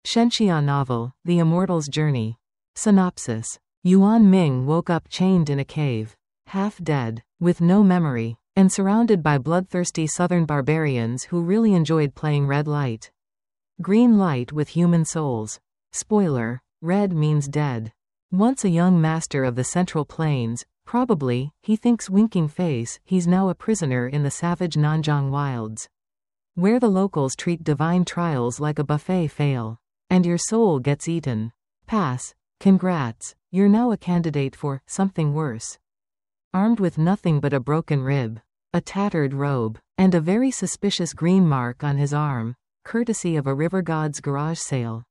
Xianxia novel, The Immortals Journey. Synopsis. Yuan Ming woke up chained in a cave, half dead, with no memory, and surrounded by bloodthirsty southern barbarians who really enjoyed playing red light. Green light with human souls. Spoiler, red means dead. Once a young master of the Central Plains, probably, he thinks winking face, he's now a prisoner in the savage Nanjiang wilds, where the locals treat divine trials like a buffet fail. And your soul gets eaten. Pass. Congrats, you're now a candidate for something worse. Armed with nothing but a broken rib, a tattered robe, and a very suspicious green mark on his arm, courtesy of a river god's garage sale,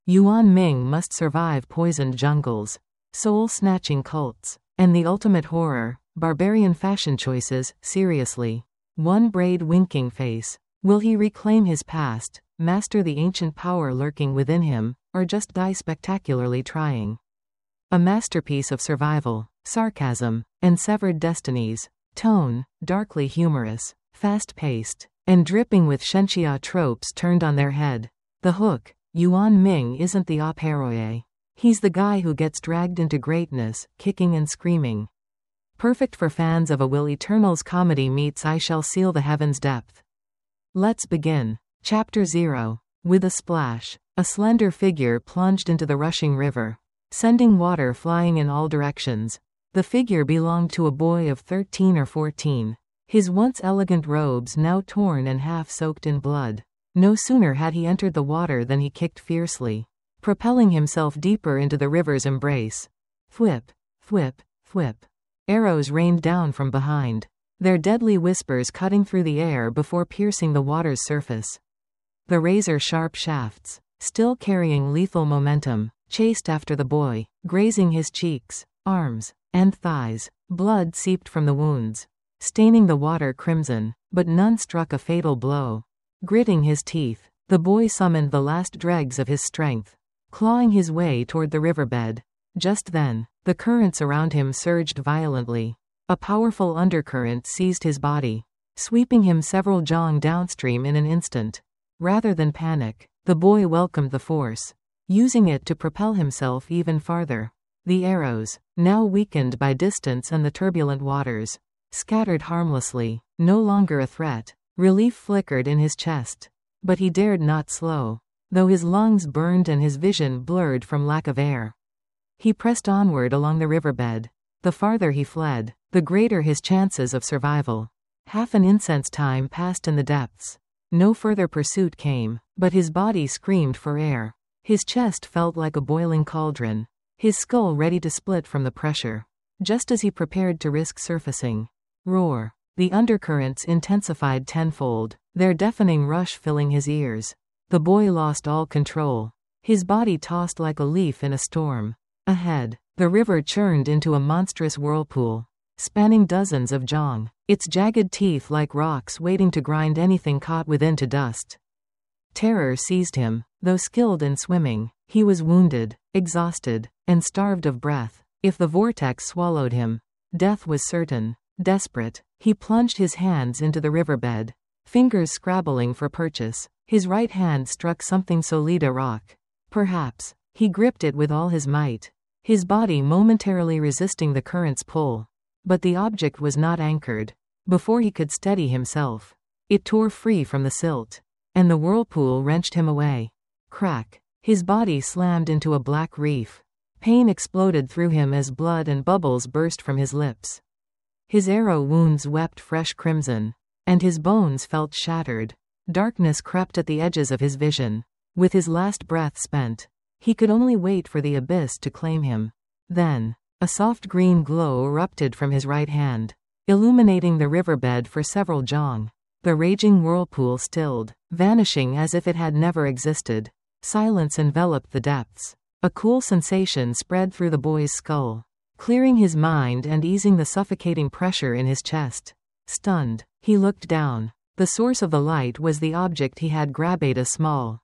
Yuan Ming must survive poisoned jungles, soul-snatching cults, and the ultimate horror, barbarian fashion choices. Seriously. One braid winking face. Will he reclaim his past, master the ancient power lurking within him, or just die spectacularly trying? A masterpiece of survival, sarcasm, and severed destinies. Tone, darkly humorous, fast-paced, and dripping with Xianxia tropes turned on their head. The hook. Yuan Ming isn't the op héroe. He's the guy who gets dragged into greatness, kicking and screaming. Perfect for fans of a Will Eternal's comedy meets I Shall Seal the Heavens depth. Let's begin. Chapter 0. With a splash, a slender figure plunged into the rushing river, sending water flying in all directions. The figure belonged to a boy of 13 or 14, his once elegant robes now torn and half soaked in blood. No sooner had he entered the water than he kicked fiercely, propelling himself deeper into the river's embrace. Thwip, thwip, thwip. Arrows rained down from behind, their deadly whispers cutting through the air before piercing the water's surface. The razor-sharp shafts, still carrying lethal momentum, chased after the boy, grazing his cheeks, arms, and thighs. Blood seeped from the wounds, staining the water crimson, but none struck a fatal blow. Gritting his teeth, the boy summoned the last dregs of his strength, clawing his way toward the riverbed. Just then, the currents around him surged violently. A powerful undercurrent seized his body, sweeping him several jong downstream in an instant. Rather than panic, the boy welcomed the force, using it to propel himself even farther. The arrows, now weakened by distance and the turbulent waters, scattered harmlessly, no longer a threat. Relief flickered in his chest, but he dared not slow, though his lungs burned and his vision blurred from lack of air. He pressed onward along the riverbed. The farther he fled, the greater his chances of survival. Half an incense time passed in the depths. No further pursuit came, but his body screamed for air. His chest felt like a boiling cauldron, his skull ready to split from the pressure. Just as he prepared to risk surfacing. Roar. The undercurrents intensified tenfold, their deafening rush filling his ears. The boy lost all control. His body tossed like a leaf in a storm. Ahead, the river churned into a monstrous whirlpool, spanning dozens of jong, its jagged teeth like rocks waiting to grind anything caught within to dust. Terror seized him. Though skilled in swimming, he was wounded, exhausted, and starved of breath. If the vortex swallowed him, death was certain. Desperate, he plunged his hands into the riverbed, fingers scrabbling for purchase. His right hand struck something solid, a rock. Perhaps. He gripped it with all his might, his body momentarily resisting the current's pull. But the object was not anchored. Before he could steady himself, it tore free from the silt, and the whirlpool wrenched him away. Crack. His body slammed into a black reef. Pain exploded through him as blood and bubbles burst from his lips. His arrow wounds wept fresh crimson, and his bones felt shattered. Darkness crept at the edges of his vision. With his last breath spent, he could only wait for the abyss to claim him. Then, a soft green glow erupted from his right hand, illuminating the riverbed for several jong. The raging whirlpool stilled, vanishing as if it had never existed. Silence enveloped the depths. A cool sensation spread through the boy's skull, clearing his mind and easing the suffocating pressure in his chest. Stunned, he looked down. The source of the light was the object he had grabbed, a small,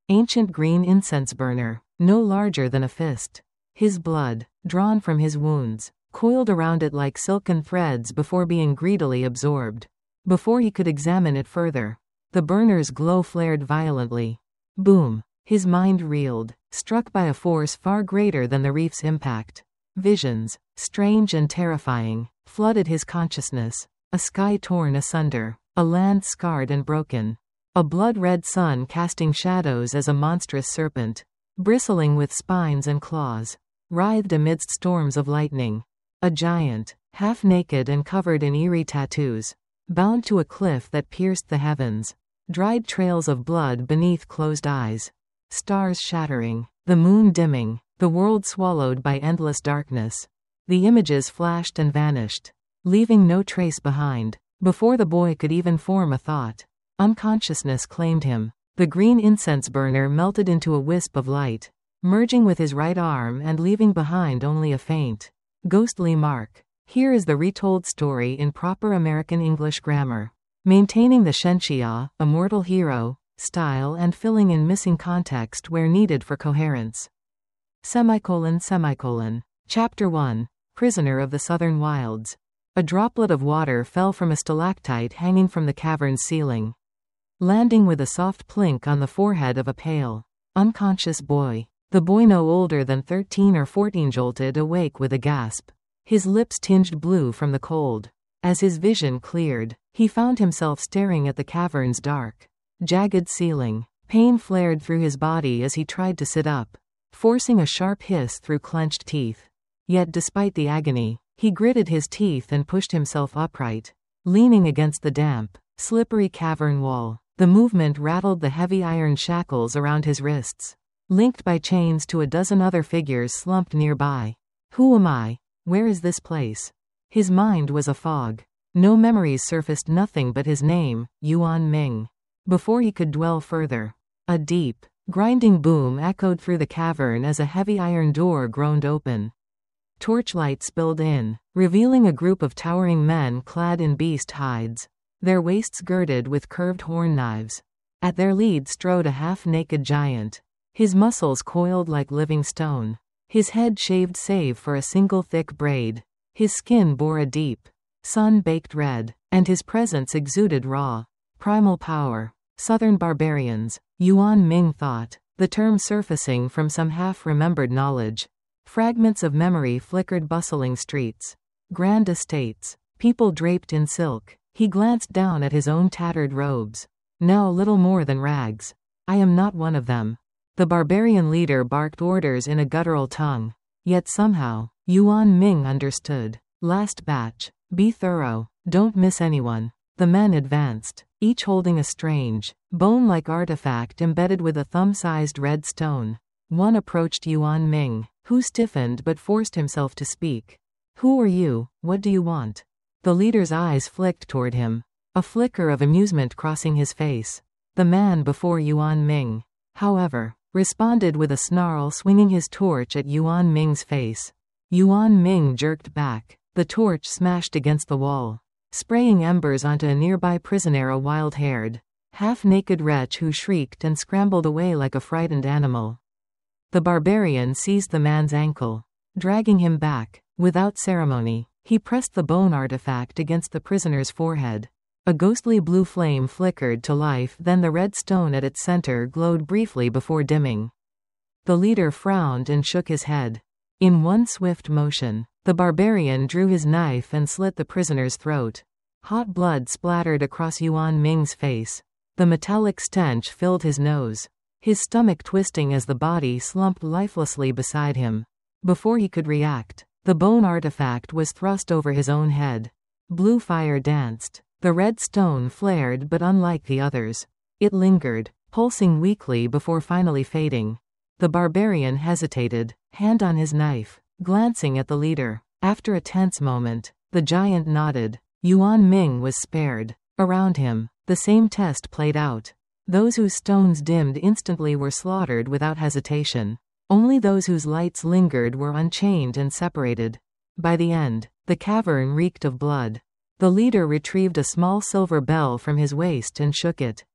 ancient green incense burner, no larger than a fist. His blood, drawn from his wounds, coiled around it like silken threads before being greedily absorbed. Before he could examine it further, the burner's glow flared violently. Boom! His mind reeled, struck by a force far greater than the reef's impact. Visions, strange and terrifying, flooded his consciousness. A sky torn asunder, a land scarred and broken. A blood-red sun casting shadows as a monstrous serpent, bristling with spines and claws, writhed amidst storms of lightning. A giant, half-naked and covered in eerie tattoos, bound to a cliff that pierced the heavens. Dried trails of blood beneath closed eyes. Stars shattering, the moon dimming, the world swallowed by endless darkness. The images flashed and vanished, leaving no trace behind. Before the boy could even form a thought, unconsciousness claimed him. The green incense burner melted into a wisp of light, merging with his right arm and leaving behind only a faint, ghostly mark. Here is the retold story in proper American English grammar, maintaining the Xianxia, immortal hero, style and filling in missing context where needed for coherence. Chapter 1. Prisoner of the Southern Wilds. A droplet of water fell from a stalactite hanging from the cavern's ceiling, landing with a soft plink on the forehead of a pale, unconscious boy. The boy no older than 13 or 14 jolted awake with a gasp, his lips tinged blue from the cold. As his vision cleared, he found himself staring at the cavern's dark, jagged ceiling. Pain flared through his body as he tried to sit up, forcing a sharp hiss through clenched teeth. Yet despite the agony, he gritted his teeth and pushed himself upright, leaning against the damp, slippery cavern wall. The movement rattled the heavy iron shackles around his wrists, linked by chains to a dozen other figures slumped nearby. Who am I? Where is this place? His mind was a fog. No memories surfaced, nothing but his name, Yuan Ming. Before he could dwell further, a deep, grinding boom echoed through the cavern as a heavy iron door groaned open. Torchlight spilled in, revealing a group of towering men clad in beast hides, their waists girded with curved horn knives. At their lead strode a half-naked giant, his muscles coiled like living stone, his head shaved save for a single thick braid. His skin bore a deep, sun-baked red, and his presence exuded raw, primal power. Southern barbarians, Yuan Ming thought, the term surfacing from some half-remembered knowledge. Fragments of memory flickered bustling streets, grand estates, people draped in silk. He glanced down at his own tattered robes, now little more than rags. I am not one of them. The barbarian leader barked orders in a guttural tongue. Yet somehow, Yuan Ming understood. Last batch. Be thorough. Don't miss anyone. The men advanced, each holding a strange, bone-like artifact embedded with a thumb-sized red stone. One approached Yuan Ming, who stiffened but forced himself to speak. Who are you? What do you want? The leader's eyes flicked toward him, a flicker of amusement crossing his face. The man before Yuan Ming, however, responded with a snarl, swinging his torch at Yuan Ming's face. Yuan Ming jerked back. The torch smashed against the wall, spraying embers onto a nearby prisoner, a wild-haired, half-naked wretch who shrieked and scrambled away like a frightened animal. The barbarian seized the man's ankle, dragging him back. Without ceremony, he pressed the bone artifact against the prisoner's forehead. A ghostly blue flame flickered to life, then the red stone at its center glowed briefly before dimming. The leader frowned and shook his head. In one swift motion, the barbarian drew his knife and slit the prisoner's throat. Hot blood splattered across Yuan Ming's face. The metallic stench filled his nose, his stomach twisting as the body slumped lifelessly beside him. Before he could react, the bone artifact was thrust over his own head. Blue fire danced. The red stone flared, but unlike the others, it lingered, pulsing weakly before finally fading. The barbarian hesitated, hand on his knife, glancing at the leader. After a tense moment, the giant nodded. Yuan Ming was spared. Around him, the same test played out. Those whose stones dimmed instantly were slaughtered without hesitation. Only those whose lights lingered were unchained and separated. By the end, the cavern reeked of blood. The leader retrieved a small silver bell from his waist and shook it.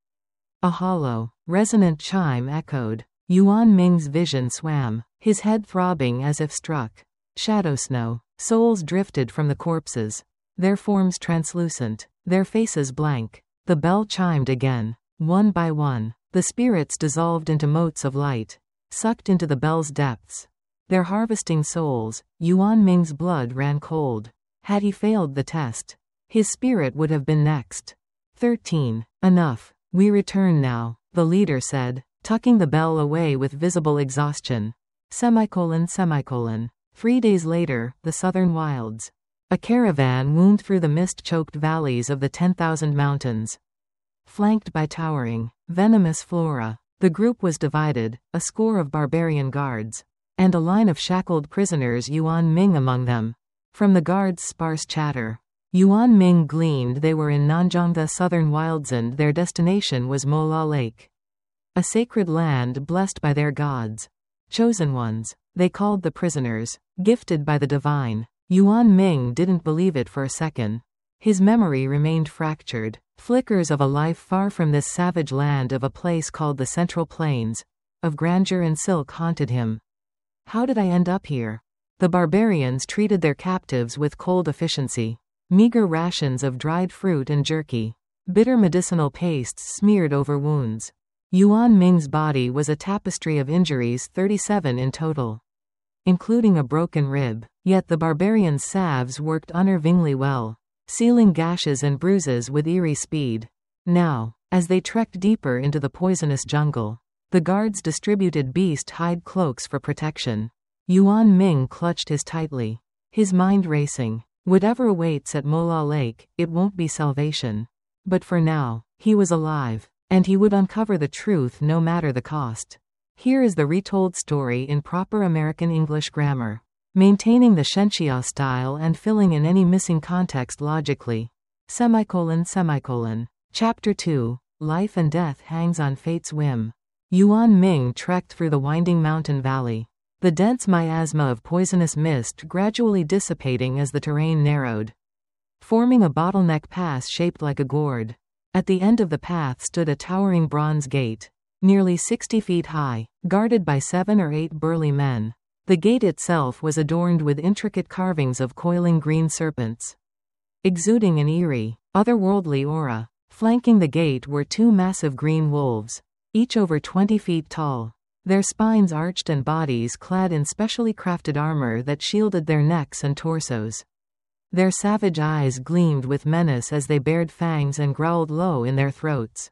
A hollow, resonant chime echoed. Yuan Ming's vision swam, his head throbbing as if struck. Shadow snow. Souls drifted from the corpses, their forms translucent, their faces blank. The bell chimed again. One by one, The spirits dissolved into motes of light, sucked into the bell's depths. Their harvesting souls, Yuan Ming's blood ran cold. Had he failed the test, his spirit would have been next. 13. Enough. We return now, the leader said, tucking the bell away with visible exhaustion. 3 days later, the southern wilds. A caravan wound through the mist-choked valleys of the 10,000 mountains. Flanked by towering, venomous flora, the group was divided, a score of barbarian guards, and a line of shackled prisoners, Yuan Ming among them. From the guards' sparse chatter, Yuan Ming gleaned they were in Nanzhong, the southern wilds, and their destination was Mola Lake. A sacred land blessed by their gods. Chosen ones, they called the prisoners, gifted by the divine. Yuan Ming didn't believe it for a second. His memory remained fractured. Flickers of a life far from this savage land, of a place called the Central Plains, of grandeur and silk, haunted him. How did I end up here? The barbarians treated their captives with cold efficiency. Meager rations of dried fruit and jerky. Bitter medicinal pastes smeared over wounds. Yuan Ming's body was a tapestry of injuries, 37 in total, including a broken rib. Yet the barbarians' salves worked unnervingly well, sealing gashes and bruises with eerie speed. Now, as they trekked deeper into the poisonous jungle, the guards distributed beast hide cloaks for protection. Yuan Ming clutched his tightly, his mind racing. Whatever awaits at Mola Lake, it won't be salvation. But for now, he was alive, and he would uncover the truth no matter the cost. Here is the retold story in proper American English grammar, maintaining the Xianxia style and filling in any missing context logically. Chapter 2. Life and death hangs on fate's whim. Yuan Ming trekked through the winding mountain valley, the dense miasma of poisonous mist gradually dissipating as the terrain narrowed, forming a bottleneck pass shaped like a gourd. At the end of the path stood a towering bronze gate, nearly 60 feet high, guarded by 7 or 8 burly men. The gate itself was adorned with intricate carvings of coiling green serpents, exuding an eerie, otherworldly aura. Flanking the gate were 2 massive green wolves, each over 20 feet tall, their spines arched and bodies clad in specially crafted armor that shielded their necks and torsos. Their savage eyes gleamed with menace as they bared fangs and growled low in their throats.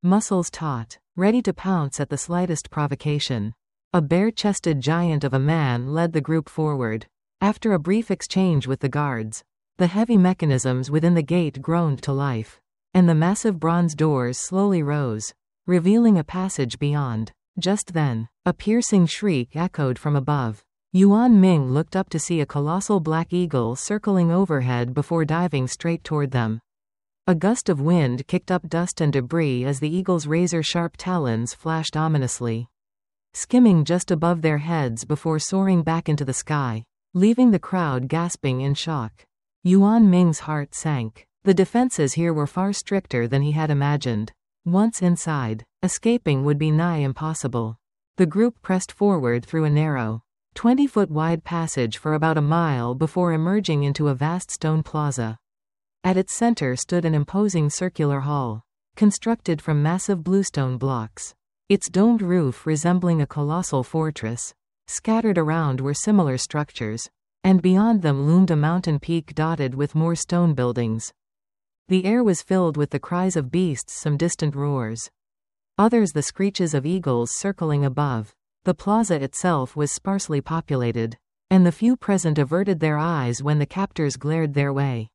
Muscles taut, ready to pounce at the slightest provocation. A bare-chested giant of a man led the group forward. After a brief exchange with the guards, the heavy mechanisms within the gate groaned to life, and the massive bronze doors slowly rose, revealing a passage beyond. Just then, a piercing shriek echoed from above. Yuan Ming looked up to see a colossal black eagle circling overhead before diving straight toward them. A gust of wind kicked up dust and debris as the eagle's razor-sharp talons flashed ominously, skimming just above their heads before soaring back into the sky, leaving the crowd gasping in shock. Yuan Ming's heart sank. The defenses here were far stricter than he had imagined. Once inside, escaping would be nigh impossible. The group pressed forward through a narrow, 20-foot wide passage for about a mile before emerging into a vast stone plaza. At its center stood an imposing circular hall, constructed from massive bluestone blocks, its domed roof resembling a colossal fortress. Scattered around were similar structures, and beyond them loomed a mountain peak dotted with more stone buildings. The air was filled with the cries of beasts, some distant roars, others the screeches of eagles circling above. The plaza itself was sparsely populated, and the few present averted their eyes when the captors glared their way.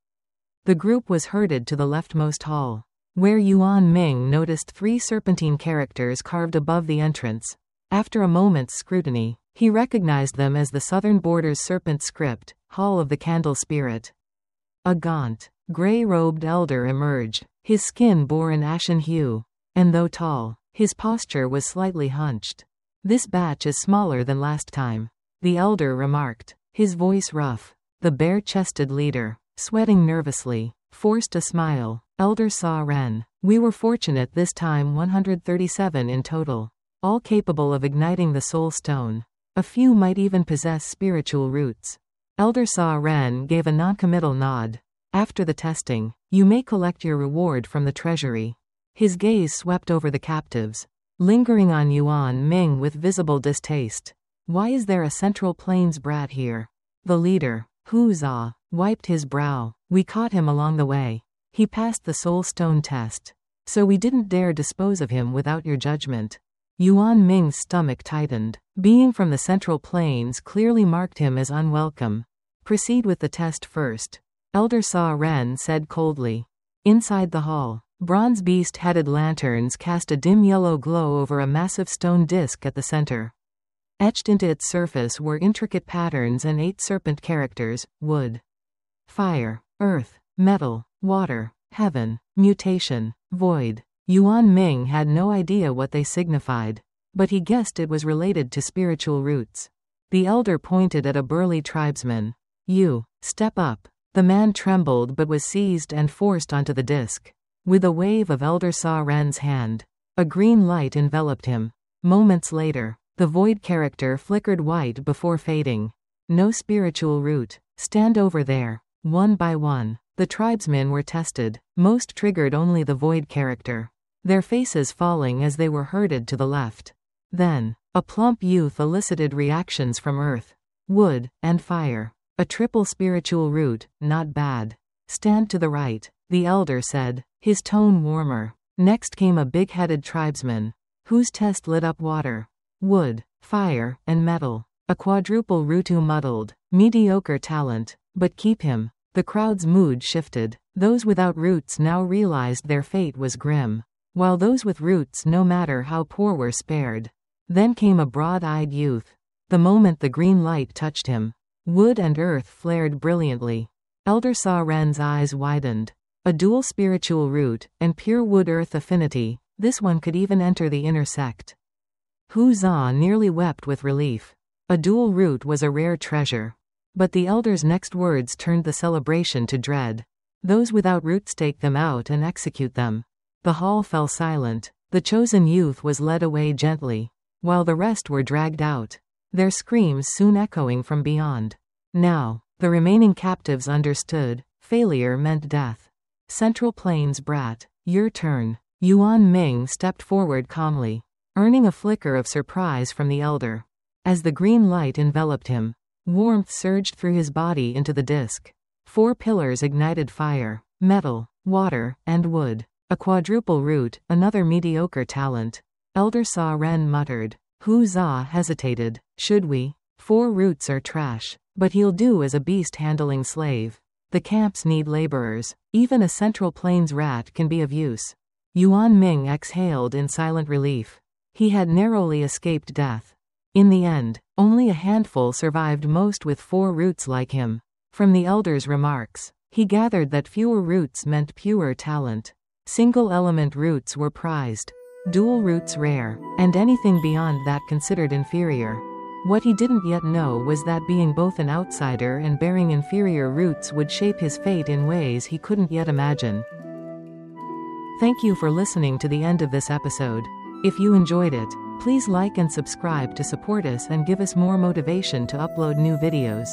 The group was herded to the leftmost hall, where Yuan Ming noticed 3 serpentine characters carved above the entrance. After a moment's scrutiny, he recognized them as the Southern Border's serpent script, Hall of the Candle Spirit. A gaunt, gray-robed elder emerged. His skin bore an ashen hue, and though tall, his posture was slightly hunched. "This batch is smaller than last time," the elder remarked, his voice rough. The bare-chested leader, sweating nervously, forced a smile. "Elder Sa Ren. We were fortunate this time, 137 in total, all capable of igniting the soul stone. A few might even possess spiritual roots." Elder Sa Ren gave a noncommittal nod. "After the testing, you may collect your reward from the treasury." His gaze swept over the captives, lingering on Yuan Ming with visible distaste. Why is there a Central Plains brat here? The leader, Wuxia, wiped his brow. We caught him along the way. He passed the soul stone test. So we didn't dare dispose of him without your judgment. Yuan Ming's stomach tightened. Being from the Central Plains clearly marked him as unwelcome. Proceed with the test first, Elder Sa Ren said coldly. Inside the hall, bronze beast-headed lanterns cast a dim yellow glow over a massive stone disc at the center. Etched into its surface were intricate patterns and 8 serpent characters: wood, fire, earth, metal, water, heaven, mutation, void. Yuan Ming had no idea what they signified, but he guessed it was related to spiritual roots. The elder pointed at a burly tribesman. You, step up. The man trembled but was seized and forced onto the disc. With a wave of Elder Sa Ren's hand, a green light enveloped him. Moments later, the void character flickered white before fading. No spiritual root. Stand over there. One by one, the tribesmen were tested. Most triggered only the void character, their faces falling as they were herded to the left. Then, a plump youth elicited reactions from earth, wood, and fire. A triple spiritual root, not bad. Stand to the right, the elder said, his tone warmer. Next came a big-headed tribesman, whose test lit up water, wood, fire, and metal. A quadruple Rutu muddled, mediocre talent, but keep him. The crowd's mood shifted. Those without roots now realized their fate was grim, while those with roots, no matter how poor, were spared. Then came a broad-eyed youth. The moment the green light touched him, wood and earth flared brilliantly. Elder Sa Ren's eyes widened. A dual spiritual root, and pure wood-earth affinity. This one could even enter the inner sect. Wuxia nearly wept with relief. A dual root was a rare treasure. But the elder's next words turned the celebration to dread. Those without roots take them out and execute them. The hall fell silent. The chosen youth was led away gently, while the rest were dragged out, their screams soon echoing from beyond. Now, the remaining captives understood. Failure meant death. Central Plains brat, your turn. Yuan Ming stepped forward calmly, earning a flicker of surprise from the elder. As the green light enveloped him, warmth surged through his body into the disc. 4 pillars ignited fire, metal, water, and wood. A quadruple root, another mediocre talent. Elder Sa Ren muttered. Wuxia hesitated. Should we? 4 roots are trash, but he'll do as a beast-handling slave. The camps need laborers. Even a Central Plains rat can be of use. Yuan Ming exhaled in silent relief. He had narrowly escaped death. In the end, only a handful survived, most with 4 roots like him. From the elder's remarks, he gathered that fewer roots meant pure talent. Single-element roots were prized, dual roots rare, and anything beyond that considered inferior. What he didn't yet know was that being both an outsider and bearing inferior roots would shape his fate in ways he couldn't yet imagine. Thank you for listening to the end of this episode. If you enjoyed it, please like and subscribe to support us and give us more motivation to upload new videos.